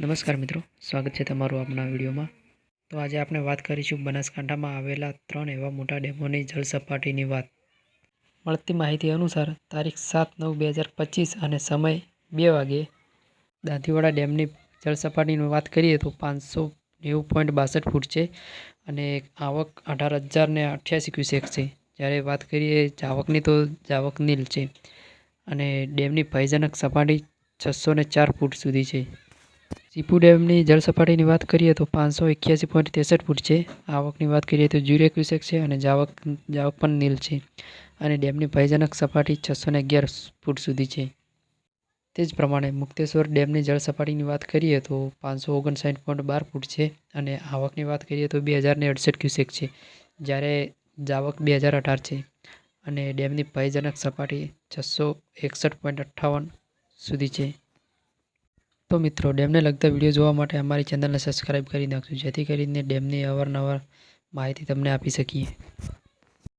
નમસ્કાર મિત્રો, સ્વાગત છે તમારું આપણા વિડીયોમાં। તો આજે આપણે વાત કરીશું બનાસકાંઠામાં આવેલા 3 એવા મોટા ડેમોની જળ સપાટીની વાત। મળતી માહિતી અનુસાર તારીખ 7/9/2025 અને સમય 2 વાગ્યે દાંતીવાડા ડેમની જળ સપાટીની વાત કરીએ તો 590.62 ફૂટ છે અને આવક 18,088 ક્યુસેક છે। જ્યારે વાત કરીએ જાવકની તો જાવક નીલ છે અને ડેમની ભયજનક સપાટી 604 ફૂટ સુધી છે। સીપુ ડેમની જળ સપાટીની વાત કરીએ તો 581.63 ફૂટ છે। આવકની વાત કરીએ તો 0 ક્યુસેક છે અને જાવક પણ નીલ છે અને ડેમની ભયજનક સપાટી 611 ફૂટ સુધી છે। તે જ પ્રમાણે મુક્તેશ્વર ડેમની જળ સપાટીની વાત કરીએ તો 559.12 ફૂટ છે અને આવકની વાત કરીએ તો 2068 ક્યુસેક છે, જ્યારે જાવક 2018 છે અને ડેમની ભયજનક સપાટી 661.58 સુધી છે। તો મિત્રો, ડેમને લગતા વિડીયો જોવા માટે અમારી ચેનલને સબસ્ક્રાઇબ કરી નાખજો, જેથી કરીને ડેમની અવારનવાર માહિતી તમને આપી શકીએ।